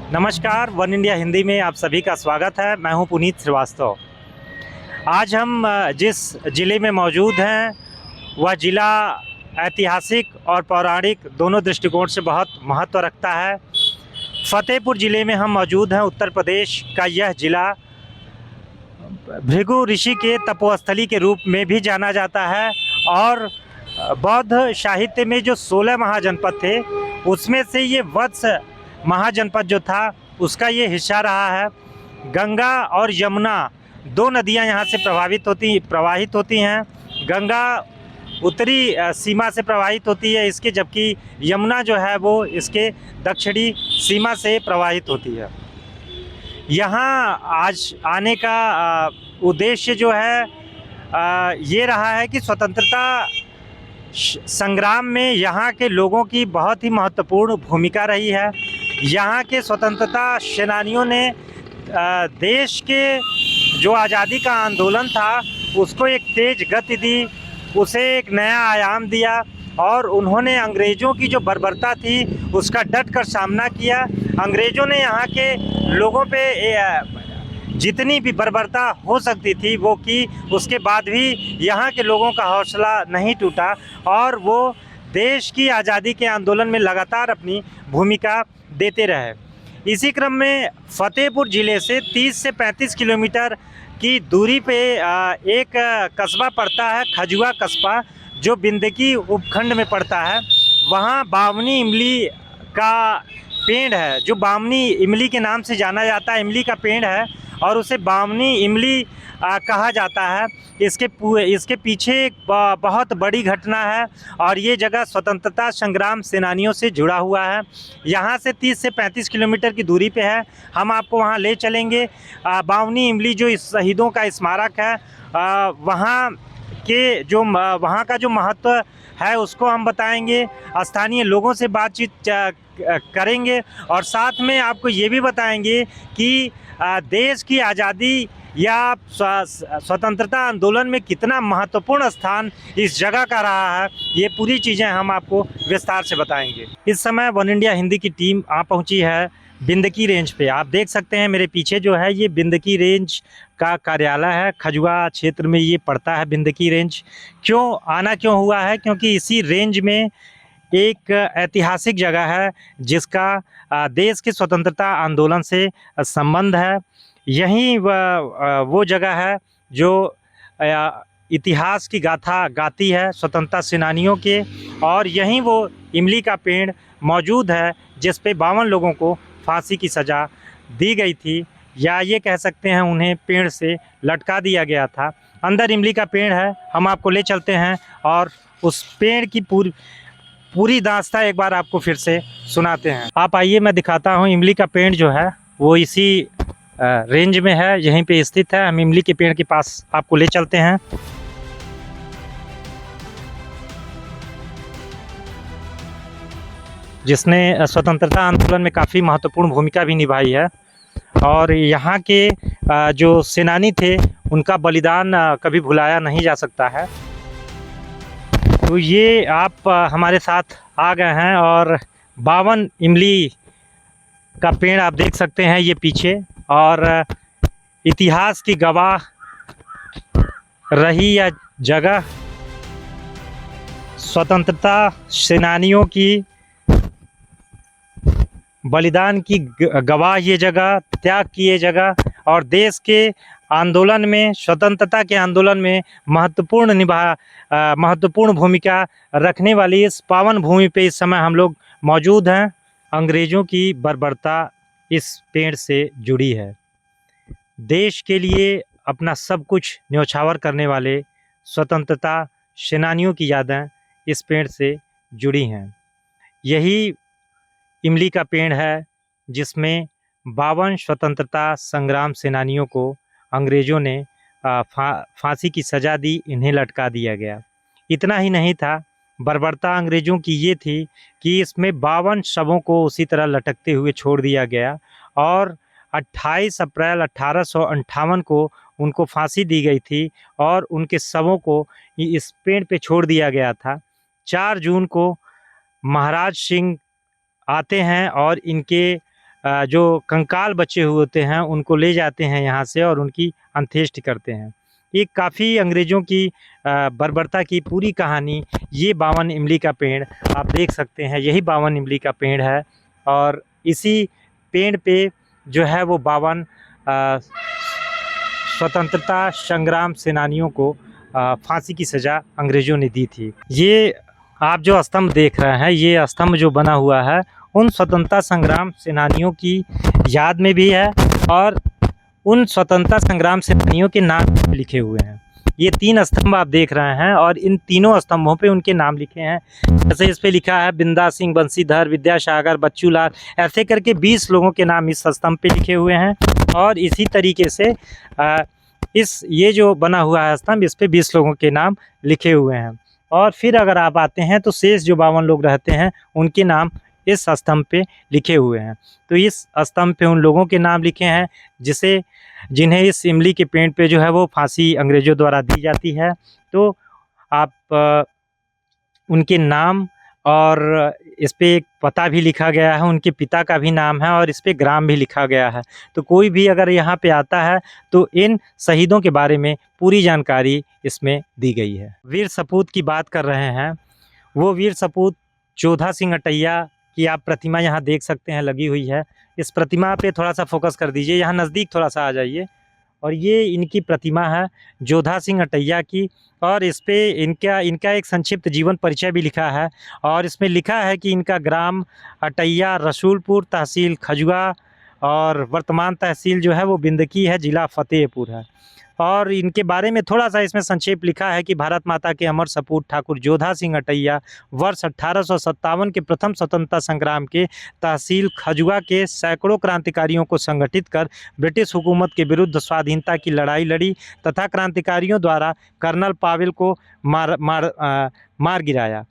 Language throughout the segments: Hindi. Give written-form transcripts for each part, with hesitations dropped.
नमस्कार, वन इंडिया हिंदी में आप सभी का स्वागत है। मैं हूं पुनीत श्रीवास्तव। आज हम जिस ज़िले में मौजूद हैं वह ज़िला ऐतिहासिक और पौराणिक दोनों दृष्टिकोण से बहुत महत्व रखता है। फतेहपुर ज़िले में हम मौजूद हैं। उत्तर प्रदेश का यह ज़िला भृगु ऋषि के तपोस्थली के रूप में भी जाना जाता है और बौद्ध साहित्य में जो 16 महाजनपद थे उसमें से ये वत्स महाजनपद जो था उसका ये हिस्सा रहा है। गंगा और यमुना दो नदियां यहाँ से प्रवाहित होती हैं। गंगा उत्तरी सीमा से प्रवाहित होती है इसके, जबकि यमुना जो है वो इसके दक्षिणी सीमा से प्रवाहित होती है। यहाँ आज आने का उद्देश्य जो है ये रहा है कि स्वतंत्रता संग्राम में यहाँ के लोगों की बहुत ही महत्वपूर्ण भूमिका रही है। यहाँ के स्वतंत्रता सेनानियों ने देश के जो आज़ादी का आंदोलन था उसको एक तेज गति दी, उसे एक नया आयाम दिया और उन्होंने अंग्रेज़ों की जो बर्बरता थी उसका डट कर सामना किया। अंग्रेज़ों ने यहाँ के लोगों पे जितनी भी बर्बरता हो सकती थी वो की, उसके बाद भी यहाँ के लोगों का हौसला नहीं टूटा और वो देश की आज़ादी के आंदोलन में लगातार अपनी भूमिका देते रहे। इसी क्रम में फतेहपुर ज़िले से 30 से 35 किलोमीटर की दूरी पे एक कस्बा पड़ता है, खजुआ कस्बा, जो बिंदकी उपखंड में पड़ता है। वहाँ बावनी इमली का पेड़ है, जो बावनी इमली के नाम से जाना जाता है। इमली का पेड़ है और उसे बावनी इमली कहा जाता है। इसके पीछे एक बहुत बड़ी घटना है और ये जगह स्वतंत्रता संग्राम सेनानियों से जुड़ा हुआ है। यहाँ से 30 से 35 किलोमीटर की दूरी पे है। हम आपको वहाँ ले चलेंगे। बावनी इमली जो इस शहीदों का स्मारक है, वहाँ का जो महत्व है उसको हम बताएंगे, स्थानीय लोगों से बातचीत करेंगे और साथ में आपको ये भी बताएंगे कि देश की आज़ादी या स्वतंत्रता आंदोलन में कितना महत्वपूर्ण स्थान इस जगह का रहा है। ये पूरी चीज़ें हम आपको विस्तार से बताएंगे। इस समय वन इंडिया हिंदी की टीम आ पहुंची है बिंदकी रेंज पे। आप देख सकते हैं मेरे पीछे जो है ये बिंदकी रेंज का कार्यालय है। खजुआ क्षेत्र में ये पड़ता है बिंदकी रेंज। क्यों हुआ है? क्योंकि इसी रेंज में एक ऐतिहासिक जगह है जिसका देश के स्वतंत्रता आंदोलन से संबंध है। यही वो जगह है जो इतिहास की गाथा गाती है स्वतंत्रता सेनानियों के, और यहीं वो इमली का पेड़ मौजूद है जिस पे 52 लोगों को फांसी की सज़ा दी गई थी, या ये कह सकते हैं उन्हें पेड़ से लटका दिया गया था। अंदर इमली का पेड़ है, हम आपको ले चलते हैं और उस पेड़ की पूरी दास्तां एक बार आपको फिर से सुनाते हैं। आप आइए, मैं दिखाता हूँ। इमली का पेड़ जो है वो इसी रेंज में है, यहीं पे स्थित है। हम इमली के पेड़ के पास आपको ले चलते हैं। जिसने स्वतंत्रता आंदोलन में काफ़ी महत्वपूर्ण भूमिका भी निभाई है और यहाँ के जो सेनानी थे उनका बलिदान कभी भुलाया नहीं जा सकता है। तो ये आप हमारे साथ आ गए हैं और 52 इमली का पेड़ आप देख सकते हैं ये पीछे, और इतिहास की गवाह रही यह जगह, स्वतंत्रता सेनानियों की बलिदान की गवाह ये जगह, त्याग की ये जगह, और देश के आंदोलन में, स्वतंत्रता के आंदोलन में महत्वपूर्ण भूमिका रखने वाली इस पावन भूमि पे इस समय हम लोग मौजूद हैं। अंग्रेज़ों की बर्बरता इस पेड़ से जुड़ी है। देश के लिए अपना सब कुछ न्यौछावर करने वाले स्वतंत्रता सेनानियों की यादें इस पेड़ से जुड़ी हैं। यही इमली का पेड़ है जिसमें 52 स्वतंत्रता संग्राम सेनानियों को अंग्रेज़ों ने फांसी की सज़ा दी, इन्हें लटका दिया गया। इतना ही नहीं था, बर्बरता अंग्रेज़ों की ये थी कि इसमें 52 शवों को उसी तरह लटकते हुए छोड़ दिया गया और 28 अप्रैल 1858 को उनको फांसी दी गई थी और उनके शवों को इस पेड़ पे छोड़ दिया गया था। 4 जून को महाराज सिंह आते हैं और इनके जो कंकाल बचे हुए होते हैं उनको ले जाते हैं यहाँ से और उनकी अंत्येष्टि करते हैं। ये काफ़ी अंग्रेज़ों की बर्बरता की पूरी कहानी ये 52 इमली का पेड़ आप देख सकते हैं, यही 52 इमली का पेड़ है और इसी पेड़ पे जो है वो 52 स्वतंत्रता संग्राम सेनानियों को फांसी की सज़ा अंग्रेज़ों ने दी थी। ये आप जो स्तंभ देख रहे हैं, ये स्तंभ जो बना हुआ है उन स्वतंत्रता संग्राम सेनानियों की याद में भी है और उन स्वतंत्रता संग्राम सेनानियों के नाम लिखे हुए हैं। ये 3 स्तंभ आप देख रहे हैं और इन तीनों स्तंभों पे उनके नाम लिखे हैं। जैसे इस पे लिखा है बिंदा सिंह, बंसीधर, विद्यासागर, बच्चू लाल, ऐसे करके 20 लोगों के नाम इस स्तंभ पे लिखे हुए हैं और इसी तरीके से ये जो बना हुआ है स्तंभ, इस पे 20 लोगों के नाम लिखे हुए हैं। और फिर अगर आप आते हैं तो शेष जो 52 लोग रहते हैं उनके नाम इस स्तंभ पे लिखे हुए हैं। तो इस स्तंभ पे उन लोगों के नाम लिखे हैं जिन्हें इस इमली के पेड़ पे जो है वो फांसी अंग्रेज़ों द्वारा दी जाती है। तो आप उनके नाम और इस पे एक पता भी लिखा गया है, उनके पिता का भी नाम है और इस पे ग्राम भी लिखा गया है। तो कोई भी अगर यहाँ पे आता है तो इन शहीदों के बारे में पूरी जानकारी इसमें दी गई है। वीर सपूत की बात कर रहे हैं, वो वीर सपूत जोधा सिंह अटैया की आप प्रतिमा यहाँ देख सकते हैं लगी हुई है। इस प्रतिमा पे थोड़ा सा फोकस कर दीजिए, यहाँ नज़दीक थोड़ा सा आ जाइए। और ये इनकी प्रतिमा है जोधा सिंह अटैया की और इस पे इनका एक संक्षिप्त जीवन परिचय भी लिखा है और इसमें लिखा है कि इनका ग्राम अटैया रसूलपुर, तहसील खजुआ और वर्तमान तहसील जो है वो बिंदकी है, ज़िला फतेहपुर है। और इनके बारे में थोड़ा सा इसमें संक्षेप लिखा है कि भारत माता के अमर सपूत ठाकुर जोधा सिंह अटैया वर्ष 1857 के प्रथम स्वतंत्रता संग्राम के तहसील खजुआ के सैकड़ों क्रांतिकारियों को संगठित कर ब्रिटिश हुकूमत के विरुद्ध स्वाधीनता की लड़ाई लड़ी तथा क्रांतिकारियों द्वारा कर्नल पावेल को मार गिराया।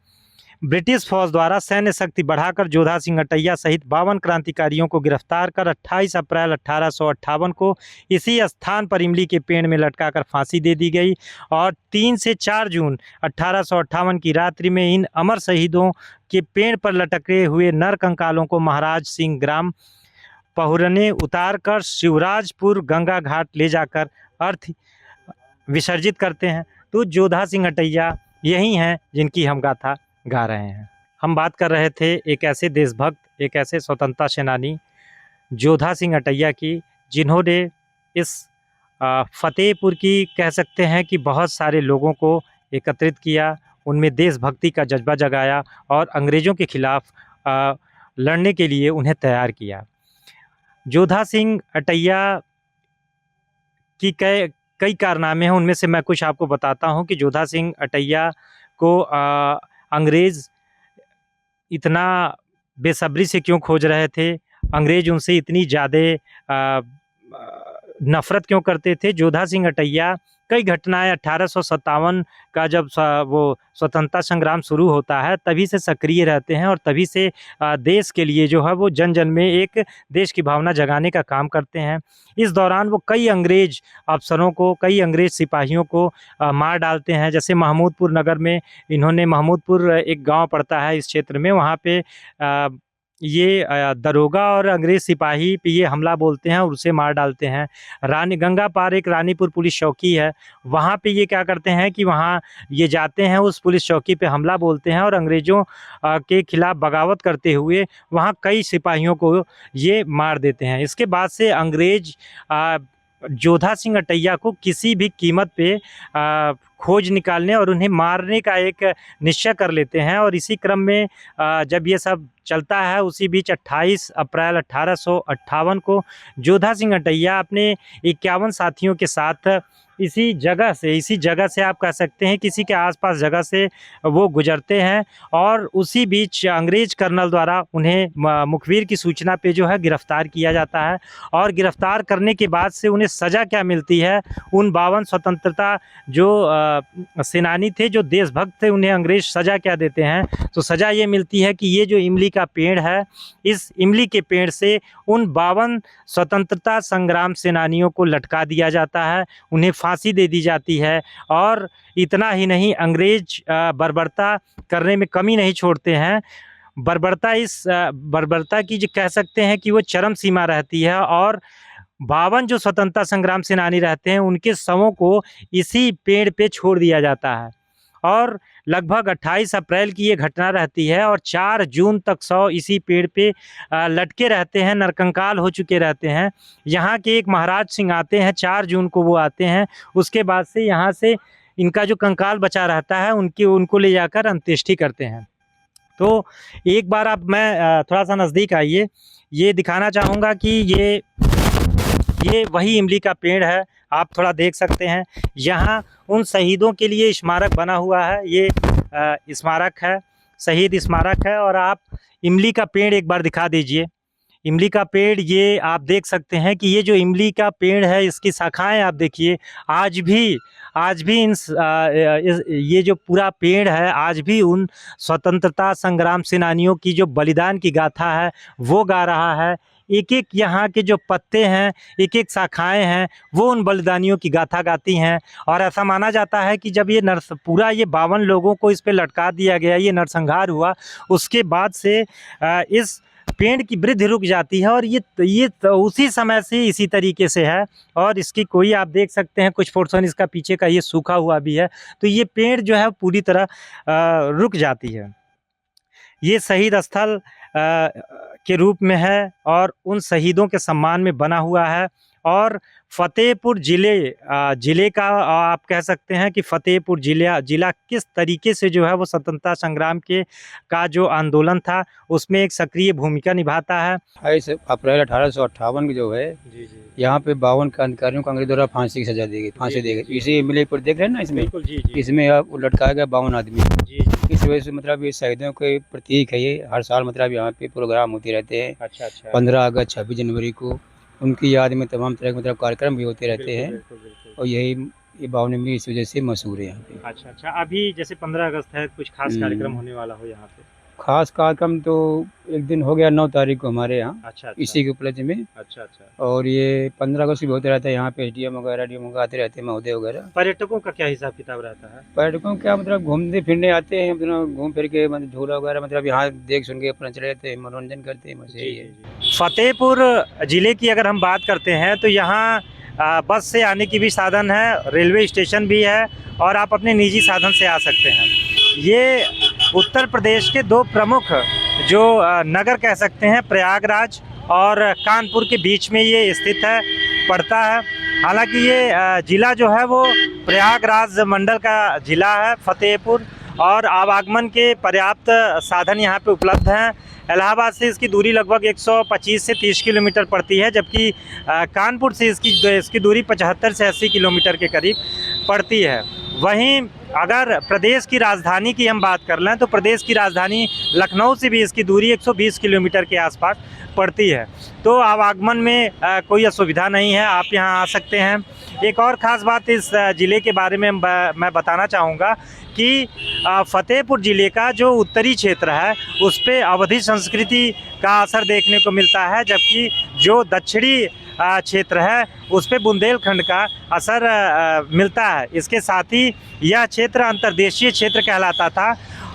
ब्रिटिश फौज द्वारा सैन्य शक्ति बढ़ाकर जोधा सिंह अटैया सहित 52 क्रांतिकारियों को गिरफ्तार कर 28 अप्रैल 1858 को इसी स्थान पर इमली के पेड़ में लटकाकर फांसी दे दी गई और 3 से 4 जून 1858 की रात्रि में इन अमर शहीदों के पेड़ पर लटके हुए नर कंकालों को महाराज सिंह ग्राम पहुरने उतारकर शिवराजपुर गंगा घाट ले जाकर अर्थ विसर्जित करते हैं। तो जोधा सिंह अटैया यही हैं जिनकी हम गाथा गा रहे हैं। हम बात कर रहे थे एक ऐसे देशभक्त, एक ऐसे स्वतंत्रता सेनानी जोधा सिंह अटैया की जिन्होंने इस फतेहपुर की कह सकते हैं कि बहुत सारे लोगों को एकत्रित किया, उनमें देशभक्ति का जज्बा जगाया और अंग्रेज़ों के खिलाफ लड़ने के लिए उन्हें तैयार किया। जोधा सिंह अटैया की कई कारनामे हैं, उनमें से मैं कुछ आपको बताता हूं कि जोधा सिंह अटैया को अंग्रेज़ इतना बेसब्री से क्यों खोज रहे थे, अंग्रेज़ उनसे इतनी ज़्यादा नफ़रत क्यों करते थे। जोधा सिंह अटैया कई घटनाएं 1857 का जब वो स्वतंत्रता संग्राम शुरू होता है तभी से सक्रिय रहते हैं और तभी से देश के लिए जो है वो जन जन में एक देश की भावना जगाने का काम करते हैं। इस दौरान वो कई अंग्रेज अफसरों को, कई अंग्रेज सिपाहियों को मार डालते हैं। जैसे महमूदपुर नगर में इन्होंने, महमूदपुर एक गांव पड़ता है इस क्षेत्र में, वहाँ पे ये दरोगा और अंग्रेज़ सिपाही पे ये हमला बोलते हैं और उसे मार डालते हैं। रानी गंगा पार एक रानीपुर पुलिस चौकी है, वहाँ पे ये क्या करते हैं कि वहाँ ये जाते हैं, उस पुलिस चौकी पे हमला बोलते हैं और अंग्रेज़ों के खिलाफ बगावत करते हुए वहाँ कई सिपाहियों को ये मार देते हैं। इसके बाद से अंग्रेज़ जोधा सिंह अटैया को किसी भी कीमत पे खोज निकालने और उन्हें मारने का एक निश्चय कर लेते हैं। और इसी क्रम में जब ये सब चलता है उसी बीच 28 अप्रैल 1858 को जोधा सिंह अटैया अपने 51 साथियों के साथ इसी जगह से आप कह सकते हैं किसी के आसपास जगह से वो गुजरते हैं और उसी बीच अंग्रेज कर्नल द्वारा उन्हें मुखबिर की सूचना पे जो है गिरफ्तार किया जाता है। और गिरफ्तार करने के बाद से उन्हें सज़ा क्या मिलती है, उन 52 स्वतंत्रता जो सेनानी थे, जो देशभक्त थे, उन्हें अंग्रेज सज़ा क्या देते हैं, तो सज़ा ये मिलती है कि ये जो इमली का पेड़ है, इस इमली के पेड़ से उन 52 स्वतंत्रता संग्राम सेनानियों को लटका दिया जाता है, उन्हें फांसी दे दी जाती है। और इतना ही नहीं, अंग्रेज बर्बरता करने में कमी नहीं छोड़ते हैं, बर्बरता की जो कह सकते हैं कि वो चरम सीमा रहती है। और 52 जो स्वतंत्रता संग्राम सेनानी रहते हैं उनके शवों को इसी पेड़ पे छोड़ दिया जाता है। और लगभग 28 अप्रैल की ये घटना रहती है और 4 जून तक शव इसी पेड़ पे लटके रहते हैं, नरकंकाल हो चुके रहते हैं। यहाँ के एक महाराज सिंह आते हैं, 4 जून को वो आते हैं। उसके बाद से यहाँ से इनका जो कंकाल बचा रहता है उनको ले जाकर अंत्येष्टि करते हैं। तो एक बार आप मैं थोड़ा सा नज़दीक आइए, ये दिखाना चाहूँगा कि ये वही इमली का पेड़ है, आप थोड़ा देख सकते हैं। यहाँ उन शहीदों के लिए स्मारक बना हुआ है, ये स्मारक है, शहीद स्मारक है। और आप इमली का पेड़ एक बार दिखा दीजिए। इमली का पेड़ ये आप देख सकते हैं कि ये जो इमली का पेड़ है इसकी शाखाएं आप देखिए, आज भी ये जो पूरा पेड़ है आज भी उन स्वतंत्रता संग्राम सेनानियों की जो बलिदान की गाथा है वो गा रहा है। एक एक यहाँ के जो पत्ते हैं, एक एक शाखाएं हैं, वो उन बलिदानियों की गाथा गाती हैं। और ऐसा माना जाता है कि जब ये पूरा ये 52 लोगों को इस पे लटका दिया गया, ये नरसंहार हुआ, उसके बाद से इस पेड़ की वृद्धि रुक जाती है। और ये उसी समय से इसी तरीके से है। और इसकी कोई आप देख सकते हैं कुछ पोर्शन इसका पीछे का ये सूखा हुआ भी है। तो ये पेड़ जो है पूरी तरह रुक जाती है। ये शहीद स्थल के रूप में है और उन शहीदों के सम्मान में बना हुआ है। और फतेहपुर ज़िले का आप कह सकते हैं कि फतेहपुर ज़िला किस तरीके से जो है वो स्वतंत्रता संग्राम का जो आंदोलन था उसमें एक सक्रिय भूमिका निभाता है। 28 अप्रैल 1858 को जो है यहाँ पे 52 क्रांतिकारियों को अंग्रेज द्वारा फांसी की सजा दी गई, फांसी दी गई। इसी इमली पर देख रहे हैं ना, इसमें आप लटकाया गया 52 आदमी। इस वजह से मतलब ये शहीदों के प्रतीक है। ये हर साल मतलब यहाँ पे प्रोग्राम होते रहते हैं। अच्छा। 15 अगस्त 26 जनवरी को उनकी याद में तमाम तरह के मतलब कार्यक्रम भी होते रहते हैं। और ये 52 इमली इस वजह से मशहूर है यहाँ पे। अच्छा। अभी जैसे 15 अगस्त है, कुछ खास कार्यक्रम होने वाला हो यहाँ पे? खास कार्यक्रम तो एक दिन हो गया 9 तारीख को हमारे यहाँ। अच्छा। इसी के उपलक्ष्य में। अच्छा। और ये 15 अगस्त भी होते रहता है यहाँ पे। एसडीएम वगैरह डीएम आते रहते हैं, महोदय वगैरह। पर्यटकों का क्या हिसाब किताब रहता है? पर्यटकों क्या मतलब घूमने फिरने आते हैं, मतलब घूम फिर के मतलब झूला वगैरह मतलब यहाँ देख सुन के अपना चले जाते हैं, मनोरंजन करते हैं, बस यही है। फतेहपुर ज़िले की अगर हम बात करते हैं तो यहाँ बस से आने की भी साधन है, रेलवे स्टेशन भी है और आप अपने निजी साधन से आ सकते हैं। ये उत्तर प्रदेश के 2 प्रमुख जो नगर कह सकते हैं, प्रयागराज और कानपुर के बीच में ये स्थित है, पड़ता है। हालांकि ये ज़िला जो है वो प्रयागराज मंडल का ज़िला है फतेहपुर। और आवागमन के पर्याप्त साधन यहाँ पे उपलब्ध हैं। इलाहाबाद से इसकी दूरी लगभग 125 से 30 किलोमीटर पड़ती है, जबकि कानपुर से इसकी दूरी 75 से 80 किलोमीटर के करीब पड़ती है। वहीं अगर प्रदेश की राजधानी की हम बात कर लें तो प्रदेश की राजधानी लखनऊ से भी इसकी दूरी 120 किलोमीटर के आसपास पड़ती है। तो आवागमन में कोई असुविधा नहीं है, आप यहाँ आ सकते हैं। एक और ख़ास बात इस ज़िले के बारे में मैं बताना चाहूँगा कि फतेहपुर ज़िले का जो उत्तरी क्षेत्र है उस पे अवधी संस्कृति का असर देखने को मिलता है, जबकि जो दक्षिणी क्षेत्र है उस पे बुंदेलखंड का असर मिलता है। इसके साथ ही यह क्षेत्र अंतर्देशीय क्षेत्र कहलाता था।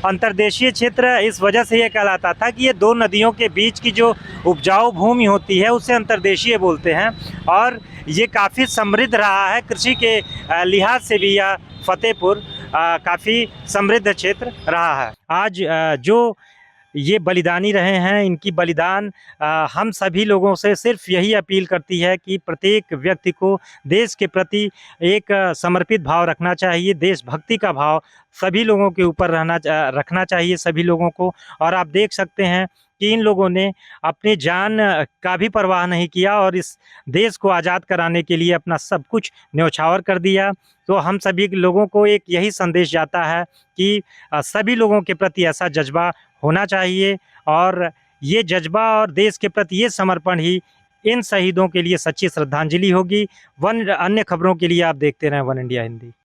अंतर्देशीय क्षेत्र इस वजह से यह कहलाता था कि ये 2 नदियों के बीच की जो उपजाऊ भूमि होती है उसे अंतर्देशीय बोलते हैं। और ये काफ़ी समृद्ध रहा है, कृषि के लिहाज से भी यह फतेहपुर काफ़ी समृद्ध क्षेत्र रहा है। आज जो ये बलिदानी रहे हैं, इनकी बलिदान हम सभी लोगों से सिर्फ यही अपील करती है कि प्रत्येक व्यक्ति को देश के प्रति एक समर्पित भाव रखना चाहिए। देशभक्ति का भाव सभी लोगों के ऊपर रखना चाहिए सभी लोगों को। और आप देख सकते हैं कि इन लोगों ने अपनी जान का भी परवाह नहीं किया और इस देश को आज़ाद कराने के लिए अपना सब कुछ न्यौछावर कर दिया। तो हम सभी लोगों को एक यही संदेश जाता है कि सभी लोगों के प्रति ऐसा जज्बा होना चाहिए। और ये जज्बा और देश के प्रति ये समर्पण ही इन शहीदों के लिए सच्ची श्रद्धांजलि होगी। अन्य खबरों के लिए आप देखते रहें वन इंडिया हिंदी।